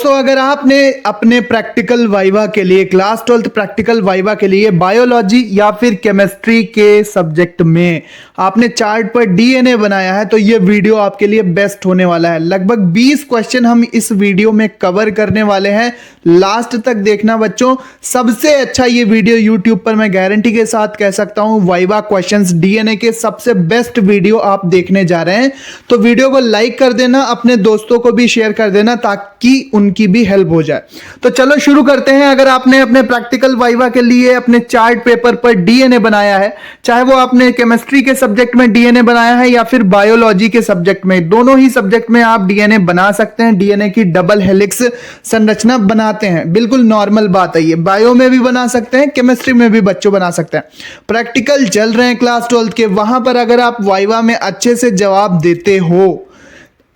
दोस्तों अगर आपने अपने प्रैक्टिकल वाइवा के लिए क्लास 12th प्रैक्टिकल वाइवा के लिए बायोलॉजी या फिर केमिस्ट्री के सब्जेक्ट में आपने चार्ट पर डीएनए बनाया है तो ये वीडियो आपके लिए बेस्ट होने वाला है। लगभग 20 क्वेश्चन हम इस वीडियो में कवर करने वाले हैं, लास्ट तक देखना बच्चों। सबसे अच्छा ये वीडियो यूट्यूब पर मैं गारंटी के साथ कह सकता हूं, वाइवा क्वेश्चंस डीएनए के सबसे बेस्ट वीडियो आप देखने जा रहे हैं। तो वीडियो को लाइक कर देना, अपने दोस्तों को भी शेयर कर देना ताकि उनकी भी हेल्प हो जाए। तो चलो शुरू करते हैं। अगर आपने अपने प्रैक्टिकल वाइवा के लिए अपने चार्ट पेपर पर डीएनए बनाया है, चाहे वो आपने केमिस्ट्री के सब्जेक्ट में डीएनए बनाया है या फिर बायोलॉजी के सब्जेक्ट में, दोनों ही सब्जेक्ट में आप डीएनए बना सकते हैं। डीएनए की डबल हेलिक्स संरचना बनाते हैं, बिल्कुल नॉर्मल बात है। ये बायो में भी बना सकते हैं, केमिस्ट्री में भी बच्चों बना सकते हैं। प्रैक्टिकल चल रहे हैं क्लास 12th के, वहां पर अगर आप वाइवा में अच्छे से जवाब देते हो,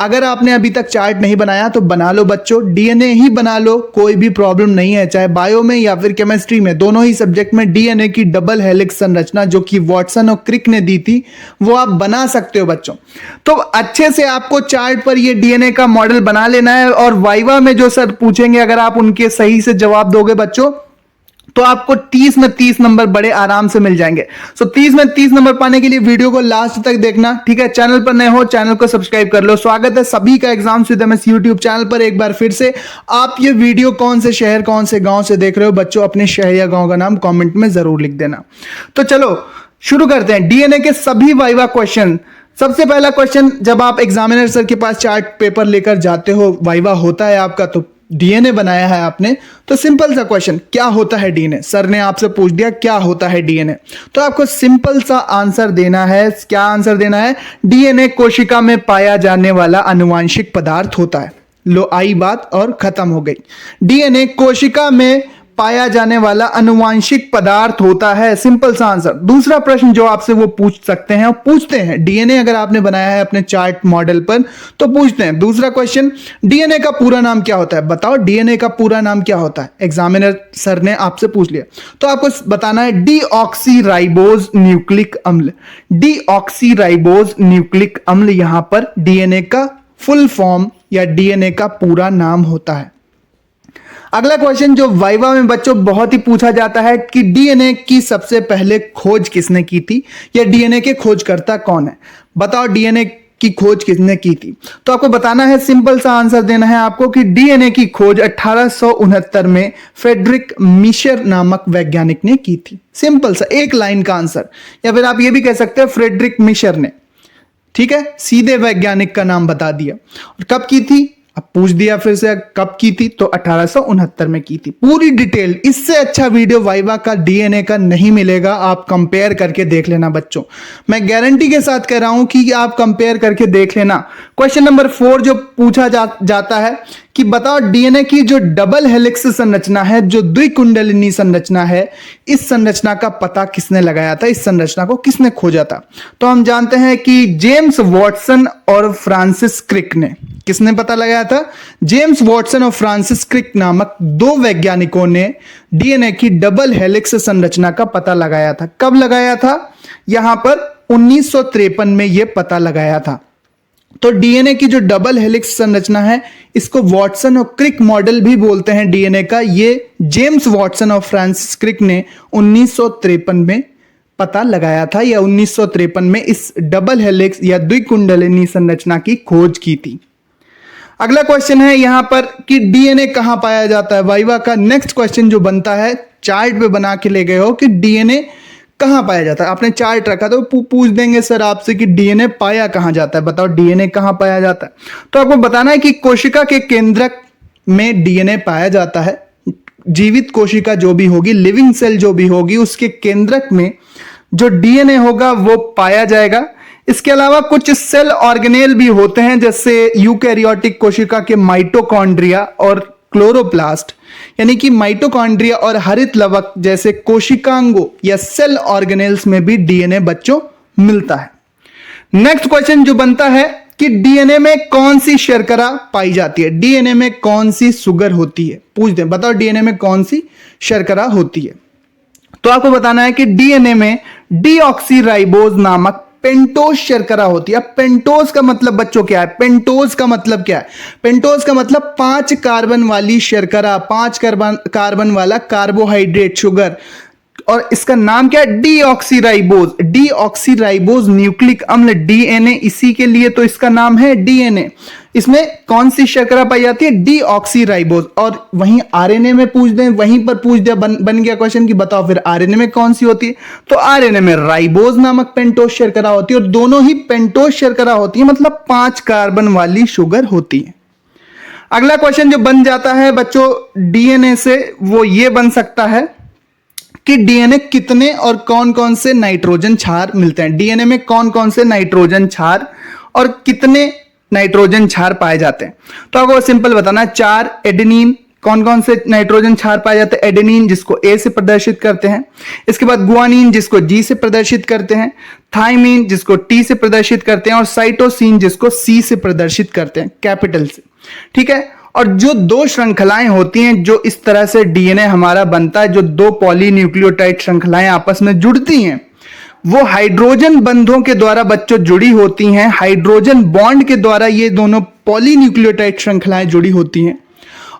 अगर आपने अभी तक चार्ट नहीं बनाया तो बना लो बच्चों, डीएनए ही बना लो, कोई भी प्रॉब्लम नहीं है। चाहे बायो में या फिर केमिस्ट्री में, दोनों ही सब्जेक्ट में डीएनए की डबल हेलिक्स संरचना जो कि वॉटसन और क्रिक ने दी थी वो आप बना सकते हो बच्चों। तो अच्छे से आपको चार्ट पर ये डीएनए का मॉडल बना लेना है और वाइवा में जो सर पूछेंगे अगर आप उनके सही से जवाब दोगे बच्चों तो आपको 30 में 30 नंबर बड़े आराम से मिल जाएंगे। सो 30 में 30 नंबर पाने के लिए वीडियो को लास्ट तक देखना, ठीक है। चैनल पर नए हो चैनल को सब्सक्राइब कर लो। स्वागत है सभी का exams with MS YouTube channel पर एक बार फिर से। आप ये वीडियो कौन से शहर कौन से गांव से देख रहे हो बच्चों, अपने शहर या गांव का नाम कमेंट में जरूर लिख देना। तो चलो शुरू करते हैं डीएनए के सभी वाइवा क्वेश्चन। सबसे पहला क्वेश्चन, जब आप एग्जामिनर सर के पास चार्ट पेपर लेकर जाते हो, वाइवा होता है आपका, तो डीएनए बनाया है आपने, तो सिंपल सा क्वेश्चन, क्या होता है डीएनए? सर ने आपसे पूछ दिया क्या होता है डीएनए, तो आपको सिंपल सा आंसर देना है। क्या आंसर देना है? डीएनए कोशिका में पाया जाने वाला आनुवांशिक पदार्थ होता है। लो आई बात और खत्म हो गई। डीएनए कोशिका में पाया जाने वाला आनुवांशिक पदार्थ होता है, सिंपल सा आंसर। दूसरा प्रश्न जो आपसे वो पूछ सकते हैं और पूछते हैं, डीएनए अगर आपने बनाया है अपने चार्ट मॉडल पर तो पूछते हैं। दूसरा क्वेश्चन, डीएनए का पूरा नाम क्या होता है? बताओ डीएनए का पूरा नाम क्या होता है? एग्जामिनर सर ने आपसे पूछ लिया तो आपको बताना है डीऑक्सीराइबोज न्यूक्लिक अम्ल। डीऑक्सीराइबोज न्यूक्लिक अम्ल यहां पर डीएनए का फुल फॉर्म या डीएनए का पूरा नाम होता है। अगला क्वेश्चन जो वाइवा में बच्चों बहुत ही पूछा जाता है कि डीएनए की सबसे पहले खोज किसने की थी या डीएनए के खोजकर्ता कौन है? बताओ डीएनए की खोज किसने की थी? तो आपको बताना है, सिंपल सा आंसर देना है आपको कि डीएनए की खोज 1869 में फ्रेडरिक मिशर नामक वैज्ञानिक ने की थी। सिंपल सा एक लाइन का आंसर, या फिर आप ये भी कह सकते हैं फ्रेडरिक मिशर ने, ठीक है, सीधे वैज्ञानिक का नाम बता दिया। और कब की थी? अब पूछ दिया फिर से कब की थी, तो 1869 में की थी। पूरी डिटेल, इससे अच्छा वीडियो वाइवा का डीएनए का नहीं मिलेगा। आप कंपेयर करके देख लेना बच्चों, मैं गारंटी के साथ कह रहा हूं कि आप कंपेयर करके देख लेना। क्वेश्चन नंबर 4 जो पूछा जाता है कि बताओ डीएनए की जो डबल हेलिक्स संरचना है, जो द्विकुंडलिनी संरचना है, इस संरचना का पता किसने लगाया था? इस संरचना को किसने खोजा था? तो हम जानते हैं कि जेम्स वॉटसन और फ्रांसिस क्रिक ने। किसने पता लगाया था? जेम्स वॉटसन और फ्रांसिस क्रिक नामक दो वैज्ञानिकों ने डीएनए की डबल हेलिक्स संरचना का पता लगाया था। कब लगाया था? यहां पर 1953 में यह पता लगाया था। तो डीएनए की जो डबल हेलिक्स संरचना है, इसको वॉटसन और क्रिक मॉडल भी बोलते हैं डीएनए का। ये जेम्स वॉटसन और फ्रांसिस क्रिक ने 1953 में पता लगाया था, या 1953 में इस डबल हेलिक्स या द्विकुंडलिनी संरचना की खोज की थी। अगला क्वेश्चन है यहां पर कि डीएनए कहां पाया जाता है? वाइवा का नेक्स्ट क्वेश्चन जो बनता है, चार्ट पे बना के ले गए हो कि डीएनए कहां पाया जाता है, आपने चार्ट रखा तो पूछ देंगे सर आपसे कि डीएनए पाया कहां जाता है, बताओ डीएनए कहां पाया जाता है। तो आपको बताना है कि कोशिका के केंद्रक में डीएनए पाया जाता है। जीवित कोशिका जो भी होगी, लिविंग सेल जो भी होगी, उसके केंद्रक में जो डीएनए होगा वो पाया जाएगा। इसके अलावा कुछ सेल ऑर्गेनेल भी होते हैं, जैसे यूकैरियोटिक कोशिका के माइटोकॉन्ड्रिया और क्लोरोप्लास्ट, यानी कि माइटोकॉन्ड्रिया और हरित लवक जैसे कोशिकांगों या सेल ऑर्गेनेल्स में भी डीएनए बच्चों मिलता है। नेक्स्ट क्वेश्चन जो बनता है कि डीएनए में कौन सी शर्करा पाई जाती है? डीएनए में कौन सी सुगर होती है? पूछ दें, बताओ डीएनए में कौन सी शर्करा होती है? तो आपको बताना है कि डीएनए में डीऑक्सीराइबोज नामक पेंटोज शर्करा होती है। अब पेंटोज का मतलब बच्चों क्या है? पेंटोज का मतलब क्या है? पेंटोज का मतलब 5 कार्बन वाली शर्करा, 5 कार्बन वाला कार्बोहाइड्रेट शुगर, और इसका नाम क्या है? डीऑक्सीराइबोज। डीऑक्सीराइबोज न्यूक्लिक अम्ल डीएनए, इसी के लिए तो इसका नाम है डीएनए। इसमें कौन सी शर्करा पाई जाती है? डीऑक्सीराइबोज। और वहीं आरएनए में पूछ दें, वहीं पर पूछ दिया, बन गया क्वेश्चन कि बताओ फिर आरएनए में कौन सी होती है? तो आरएनए में राइबोज नामक पेंटोज शर्करा होती है, और दोनों ही पेंटोज शर्करा होती है, मतलब 5 कार्बन वाली शुगर होती है। अगला क्वेश्चन जो बन जाता है बच्चों डीएनए से, वो ये बन सकता है कि डीएनए कितने और कौन कौन से नाइट्रोजन क्षार मिलते हैं। डीएनए में कौन कौन से नाइट्रोजन क्षार और कितने नाइट्रोजन क्षार पाए जाते हैं? तो आपको सिंपल बताना है, 4 एडेनिन। कौन कौन से नाइट्रोजन क्षार पाए जाते हैं? एडेनिन, जिसको ए से प्रदर्शित करते हैं। इसके बाद गुआनिन, जिसको जी से प्रदर्शित करते हैं। थाइमिन, जिसको टी से प्रदर्शित करते हैं। और साइटोसिन, जिसको सी से प्रदर्शित करते हैं, कैपिटल से। ठीक है। और जो 2 श्रृंखलाएं होती हैं, जो इस तरह से डीएनए हमारा बनता है, जो 2 पॉलीन्यूक्लियोटाइड श्रृंखलाएं आपस में जुड़ती हैं, वो हाइड्रोजन बंधों के द्वारा बच्चों जुड़ी होती हैं। हाइड्रोजन बॉन्ड के द्वारा ये दोनों पॉलीन्यूक्लियोटाइड श्रृंखलाएं जुड़ी होती हैं।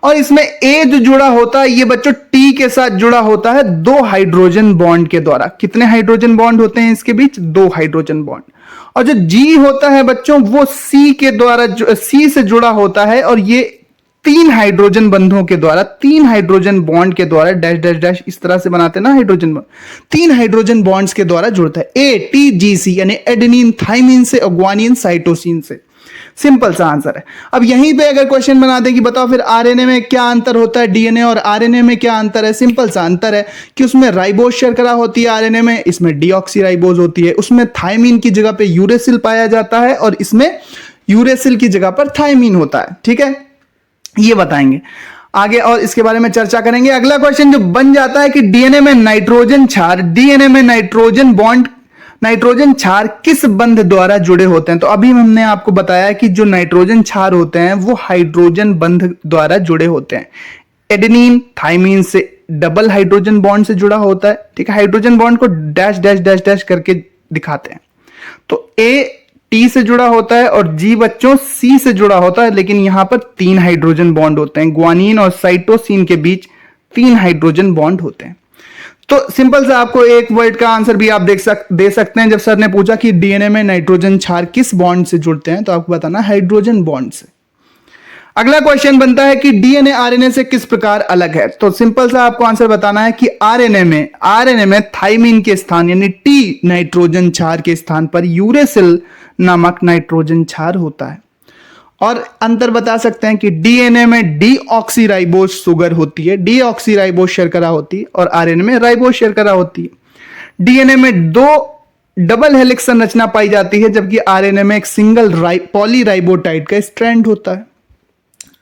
और इसमें ए जो जुड़ा होता है, ये बच्चों टी के साथ जुड़ा होता है 2 हाइड्रोजन बॉन्ड के द्वारा। कितने हाइड्रोजन बॉन्ड होते हैं इसके बीच? 2 हाइड्रोजन बॉन्ड। और जो जी होता है बच्चों, वो सी के द्वारा, सी से जुड़ा होता है, और ये 3 हाइड्रोजन बंधों के द्वारा, 3 हाइड्रोजन बॉन्ड के द्वारा, डैश डैश डैश इस तरह से बनाते हैं ना हाइड्रोजन बॉन्ड, 3 हाइड्रोजन बॉन्ड्स के द्वारा जुड़ता है। ए टी जी सी, यानी एडेनिन थाइमिन से, गुआनिन साइटोसिन से। सिंपल सा आंसर है। अब यहीं पे अगर क्वेश्चन बना दे कि बताओ फिर आरएनए में क्या अंतर होता है, डीएनए और आरएनए में क्या अंतर है? सिंपल सा अंतर है कि उसमें राइबोज शर्करा होती है आरएनए में, इसमें डीऑक्सीराइबोज होती है। उसमें थाइमिन की जगह पे यूरेसिल पाया जाता है, और इसमें यूरेसिल की जगह पर थाइमिन होता है। ठीक है, ये बताएंगे आगे और इसके बारे में चर्चा करेंगे। अगला क्वेश्चन जो बन जाता है कि डीएनए में नाइट्रोजन क्षार, डीएनए में नाइट्रोजन बॉन्ड, नाइट्रोजन क्षार किस बंध द्वारा जुड़े होते हैं? तो अभी हमने आपको बताया कि जो नाइट्रोजन क्षार होते हैं वो हाइड्रोजन बंध द्वारा जुड़े होते हैं। एडेनिन थाइमिन से डबल हाइड्रोजन बॉन्ड से जुड़ा होता है। ठीक है, हाइड्रोजन बॉन्ड को डैश डैश डैश डैश करके दिखाते हैं। तो ए टी से जुड़ा होता है और जी बच्चों सी से जुड़ा होता है, लेकिन यहां पर 3 हाइड्रोजन बॉन्ड होते हैं। गुआनिन और साइटोसिन के बीच 3 हाइड्रोजन बॉन्ड होते हैं। तो सिंपल सा आपको एक वर्ड का आंसर भी आप दे सकते हैं। जब सर ने पूछा कि डीएनए में नाइट्रोजन क्षार किस बॉन्ड से जुड़ते हैं, तो आपको बताना हाइड्रोजन बॉन्ड से। अगला क्वेश्चन बनता है कि डीएनए आरएनए से किस प्रकार अलग है? तो सिंपल सा आपको आंसर बताना है कि आरएनए में थाइमिन के स्थान यानी टी नाइट्रोजन क्षार के स्थान पर यूरेसिल नामक नाइट्रोजन क्षार होता है। और अंतर बता सकते हैं कि डीएनए में डीऑक्सीराइबोज शुगर होती है, डीऑक्सीराइबोज शर्करा होती है, और आरएनए में राइबोज शर्करा होती है। डीएनए में 2 डबल हेलिक्स संरचना पाई जाती है, जबकि आरएनए में एक सिंगल पॉलीराइबोटाइड का स्ट्रैंड होता है।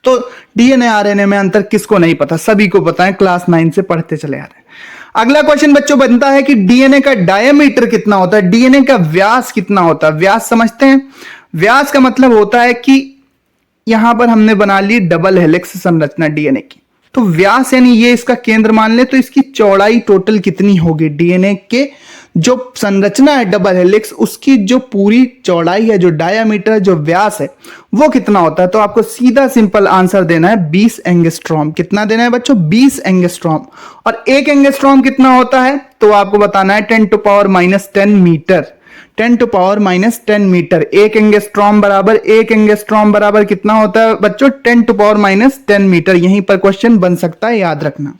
तो डीएनए आरएनए में अंतर किसको नहीं पता? सभी को पता है, क्लास 9 से पढ़ते चले आ रहे हैं। अगला क्वेश्चन बच्चों बनता है कि डीएनए का डायमीटर कितना होता है, डीएनए का व्यास कितना होता है? व्यास समझते हैं। व्यास का मतलब होता है कि यहां पर हमने बना ली डबल हेलिक्स संरचना डीएनए की, तो व्यास यानी ये इसका केंद्र मान ले, तो इसकी चौड़ाई टोटल कितनी होगी? डीएनए के जो संरचना है डबल हेलिक्स, उसकी जो पूरी चौड़ाई है, जो डायामीटर, जो व्यास है, वो कितना होता है? तो आपको सीधा सिंपल आंसर देना है 20 एंगस्ट्रॉम। कितना देना है बच्चों? 20 एंगस्ट्रॉम। और 1 एंगस्ट्रॉम कितना होता है? तो आपको बताना है 10⁻⁻10 मीटर। 10⁻⁻10 मीटर। 1 एंगस्ट्रॉम बराबर कितना होता है बच्चों? 10⁻10 मीटर। यहीं पर क्वेश्चन बन सकता है, याद रखना।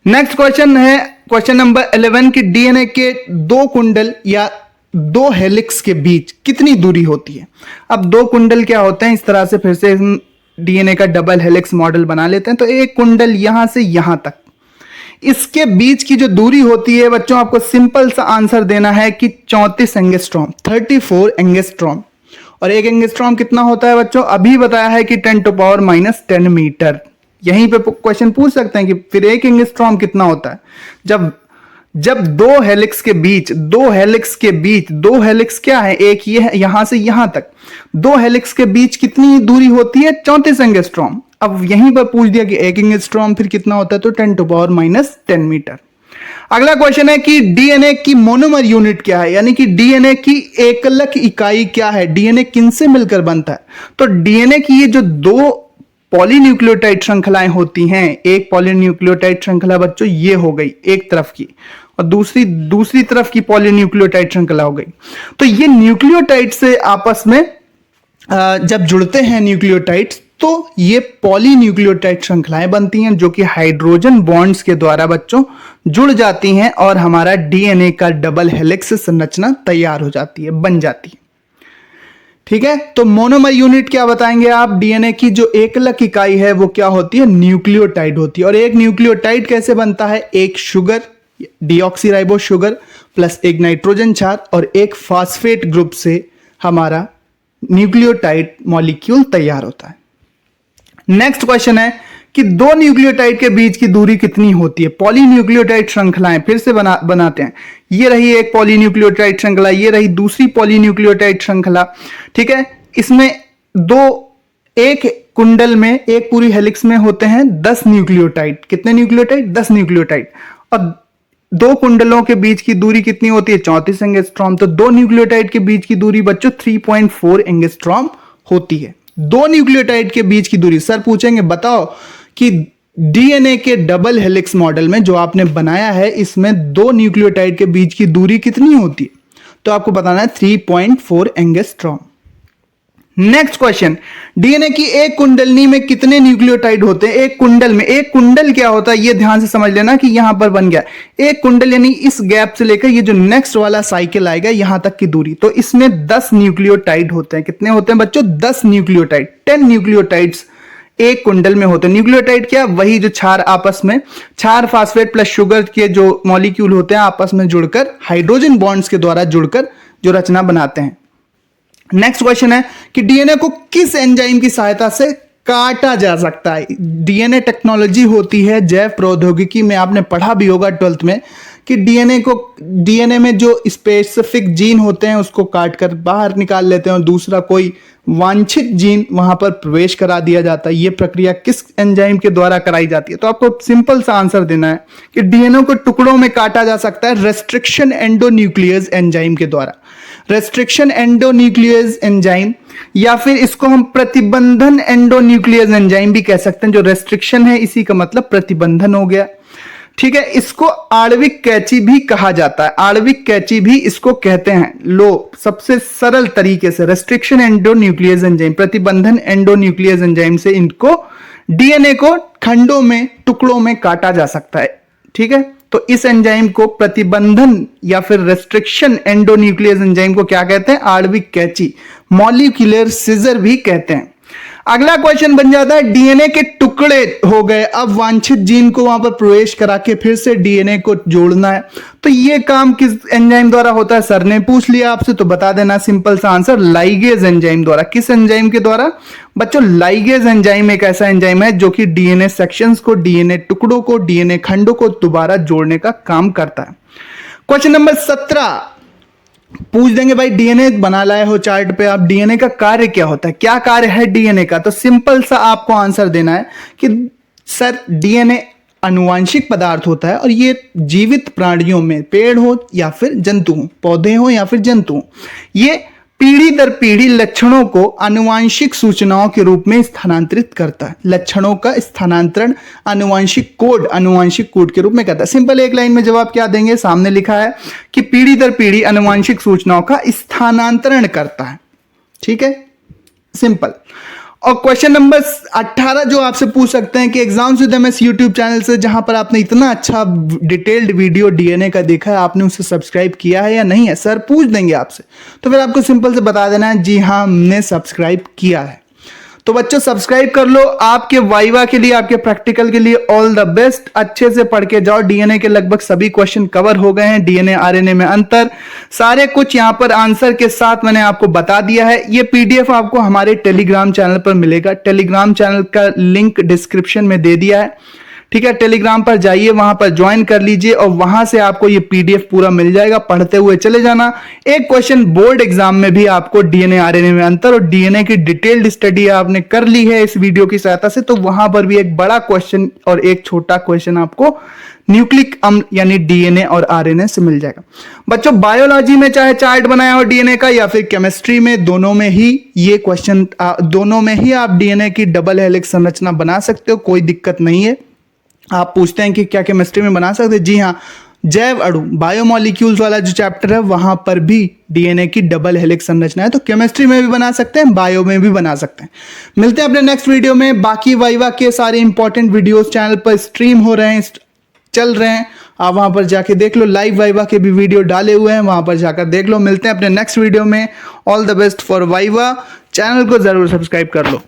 नेक्स्ट क्वेश्चन है क्वेश्चन नंबर 11 कि डीएनए के 2 कुंडल या 2 हेलिक्स के बीच कितनी दूरी होती है? अब 2 कुंडल क्या होते हैं? इस तरह से फिर से डीएनए का डबल हेलिक्स मॉडल बना लेते हैं। तो एक कुंडल यहां से यहां तक, इसके बीच की जो दूरी होती है बच्चों, आपको सिंपल सा आंसर देना है कि 34 एंगस्ट्रॉम, 34 एंगस्ट्रॉम। और 1 एंगस्ट्रॉम कितना होता है बच्चों? अभी बताया है कि 10⁻10 मीटर। यहीं पे क्वेश्चन पूछ सकते हैं कि फिर 1 एंगस्ट्रॉम कितना होता है? जब 2 हेलिक्स के बीच, 2 हेलिक्स क्या है? एक ये है यहां से यहां तक, 2 हेलिक्स के बीच कितनी दूरी होती है? 34 एंगस्ट्रॉम। अब यहीं पर पूछ दिया कि 1 एंगस्ट्रॉम फिर कितना होता है? तो 10⁻10 मीटर। अगला क्वेश्चन है कि डीएनए की मोनोमर यूनिट क्या है, यानी कि डीएनए की एकलक इकाई क्या है, डीएनए किनसे मिलकर बनता है। तो डीएनए की ये जो दो पॉलीन्यूक्लियोटाइड श्रृंखलाएं होती हैं, एक पॉलीन्यूक्लियोटाइड श्रृंखला बच्चों ये हो गई एक तरफ की, और दूसरी तरफ की पॉलीन्यूक्लियोटाइड श्रृंखला हो गई। तो ये न्यूक्लियोटाइड से आपस में जब जुड़ते हैं न्यूक्लियोटाइड्स, तो ये पॉलीन्यूक्लियोटाइड श्रृंखलाएं बनती हैं जो कि हाइड्रोजन बॉन्ड्स के द्वारा बच्चों जुड़ जाती हैं और हमारा डीएनए का डबल हेलिक्स संरचना तैयार हो जाती है, बन जाती है। ठीक है, तो मोनोमर यूनिट क्या बताएंगे आप। डीएनए की जो एकलक इकाई है वो क्या होती है, न्यूक्लियोटाइड होती है। और एक न्यूक्लियोटाइड कैसे बनता है, एक शुगर डीऑक्सीराइबोस शुगर प्लस एक नाइट्रोजन क्षार और एक फास्फेट ग्रुप से हमारा न्यूक्लियोटाइड मॉलिक्यूल तैयार होता है। नेक्स्ट क्वेश्चन है कि दो न्यूक्लियोटाइड के बीच की दूरी कितनी होती है। पॉलीन्यूक्लियोटाइड श्रृंखलाएं फिर से बनाते हैं। ये रही एक पॉलीन्यूक्लियोटाइड श्रृंखला, ये रही दूसरी पॉलीन्यूक्लियोटाइड श्रृंखला। ठीक है, इसमें एक कुंडल में, एक पूरी हेलिक्स में होते हैं 10 न्यूक्लियोटाइड। कितने न्यूक्लियोटाइड, 10 न्यूक्लियोटाइड। और दो कुंडलों के बीच की दूरी कितनी होती है, 34 एंगस्ट्रॉम। तो दो न्यूक्लियोटाइड के बीच की दूरी बच्चों 3.4 एंगस्ट्रॉम होती है। दो न्यूक्लियोटाइड के बीच की दूरी, सर पूछेंगे बताओ कि डीएनए के डबल हेलिक्स मॉडल में जो आपने बनाया है, इसमें दो न्यूक्लियोटाइड के बीच की दूरी कितनी होती है, तो आपको बताना है 3.4 एंगस्ट्रॉम। नेक्स्ट क्वेश्चन, डीएनए की एक कुंडलनी में कितने न्यूक्लियोटाइड होते हैं। एक कुंडल में, एक कुंडल क्या होता है ये ध्यान से समझ लेना कि यहां पर बन गया एक कुंडल, यानी इस गैप से लेकर ये जो नेक्स्ट वाला साइकिल आएगा यहां तक की दूरी। तो इसमें 10 न्यूक्लियोटाइड होते हैं। कितने होते हैं बच्चों, 10 न्यूक्लियोटाइड। 10 न्यूक्लियोटाइड्स एक कुंडल में होते हैं। न्यूक्लियोटाइड क्या, वही जो क्षार आपस में, क्षार फास्फेट प्लस शुगर के जो मॉलिक्यूल होते हैं आपस में जुड़कर हाइड्रोजन बॉन्ड्स के द्वारा जुड़कर जो रचना बनाते हैं। नेक्स्ट क्वेश्चन है कि डीएनए को किस एंजाइम की सहायता से काटा जा सकता है। डीएनए टेक्नोलॉजी होती है जैव प्रौद्योगिकी में, आपने पढ़ा भी होगा 12th में कि डीएनए में जो स्पेसिफिक जीन होते हैं उसको काट कर बाहर निकाल लेते हैं और दूसरा कोई वांछित जीन वहां पर प्रवेश करा दिया जाता है। यह प्रक्रिया किस एंजाइम के द्वारा कराई जाती है। तो आपको सिंपल सा आंसर देना है कि डीएनए को टुकड़ों में काटा जा सकता है रेस्ट्रिक्शन एंडोन्यूक्लियस एंजाइम के द्वारा। रेस्ट्रिक्शन एंडोन्यूक्लियस एंजाइम, या फिर इसको हम प्रतिबंधन एंडोन्यूक्लियस एंजाइम भी कह सकते हैं। जो रेस्ट्रिक्शन है इसी का मतलब प्रतिबंधन हो गया। ठीक है, इसको आणविक कैंची भी कहा जाता है। आणविक कैंची भी इसको कहते हैं। लो, सबसे सरल तरीके से रेस्ट्रिक्शन एंडोन्यूक्लियस एंजाइम, प्रतिबंधन एंडोन्यूक्लियस एंजाइम से इनको डीएनए को खंडों में, टुकड़ों में काटा जा सकता है। ठीक है, तो इस एंजाइम को प्रतिबंधन या फिर रेस्ट्रिक्शन एंडोन्यूक्लियस एंजाइम को क्या कहते हैं, आणविक कैंची, मॉलिक्यूलर सीजर भी कहते हैं। अगला क्वेश्चन बन जाता है, डीएनए के टुकड़े हो गए, अब वांछित जीन को वहां पर प्रवेश करा के फिर से डीएनए को जोड़ना है। तो ये काम किस एंजाइम द्वारा होता है, सर ने पूछ लिया आपसे तो बता देना सिंपल सा आंसर, लाइगेज एंजाइम द्वारा। किस एंजाइम के द्वारा बच्चों, लाइगेज एंजाइम एक ऐसा एंजाइम है जो कि डीएनए सेक्शंस को, डीएनए टुकड़ों को, डीएनए खंडों को दोबारा जोड़ने का काम करता है। क्वेश्चन नंबर 17 पूछ देंगे, भाई डीएनए बना लाए हो चार्ट पे आप, डीएनए का कार्य क्या होता है, क्या कार्य है डीएनए का। तो सिंपल सा आपको आंसर देना है कि सर डीएनए आनुवांशिक पदार्थ होता है और ये जीवित प्राणियों में, पेड़ हो या फिर जंतु हो, पौधे हो या फिर जंतु हो, ये पीढ़ी दर पीढ़ी लक्षणों को आनुवांशिक सूचनाओं के रूप में स्थानांतरित करता है। लक्षणों का स्थानांतरण आनुवांशिक कोड के रूप में करता है। सिंपल एक लाइन में जवाब क्या देंगे, सामने लिखा है कि पीढ़ी दर पीढ़ी आनुवांशिक सूचनाओं का स्थानांतरण करता है। ठीक है, सिंपल। और क्वेश्चन नंबर 18 जो आपसे पूछ सकते हैं कि exams with MS YouTube channel से, जहां पर आपने इतना अच्छा डिटेल्ड वीडियो डीएनए का देखा है, आपने उसे सब्सक्राइब किया है या नहीं है, सर पूछ देंगे आपसे। तो फिर आपको सिंपल से बता देना है जी हाँ हमने सब्सक्राइब किया है। तो बच्चों सब्सक्राइब कर लो। आपके वाइवा के लिए, आपके प्रैक्टिकल के लिए ऑल द बेस्ट। अच्छे से पढ़ के जाओ। डीएनए के लगभग सभी क्वेश्चन कवर हो गए हैं। डीएनए आरएनए में अंतर, सारे कुछ यहां पर आंसर के साथ मैंने आपको बता दिया है। ये पीडीएफ आपको हमारे टेलीग्राम चैनल पर मिलेगा। टेलीग्राम चैनल का लिंक डिस्क्रिप्शन में दे दिया है। ठीक है, टेलीग्राम पर जाइए, वहां पर ज्वाइन कर लीजिए और वहां से आपको ये पीडीएफ पूरा मिल जाएगा, पढ़ते हुए चले जाना। एक क्वेश्चन बोर्ड एग्जाम में भी आपको डीएनए आरएनए में अंतर और डीएनए की डिटेल्ड स्टडी आपने कर ली है इस वीडियो की सहायता से, तो वहां पर भी एक बड़ा क्वेश्चन और एक छोटा क्वेश्चन आपको न्यूक्लिक अम्ल यानी डीएनए और आरएनए से मिल जाएगा। बच्चों बायोलॉजी में चाहे चार्ट बनाया हो डीएनए का या फिर केमिस्ट्री में, दोनों में ही ये क्वेश्चन, दोनों में ही आप डीएनए की डबल हेलिक्स संरचना बना सकते हो, कोई दिक्कत नहीं है। आप पूछते हैं कि क्या केमिस्ट्री में बना सकते हैं? जी हाँ, जैव अणु बायोमोलिक्यूल्स वाला जो चैप्टर है वहां पर भी डीएनए की डबल हेलिक्स संरचना है, तो केमिस्ट्री में भी बना सकते हैं, बायो में भी बना सकते हैं। मिलते हैं अपने नेक्स्ट वीडियो में। बाकी वाइवा के सारे इंपॉर्टेंट वीडियोस चैनल पर स्ट्रीम हो रहे हैं, चल रहे हैं, आप वहां पर जाके देख लो। लाइव वाइवा के भी वीडियो डाले हुए हैं, वहां पर जाकर देख लो। मिलते हैं अपने नेक्स्ट वीडियो में। All the best for viva. Channel को जरूर सब्सक्राइब कर लो।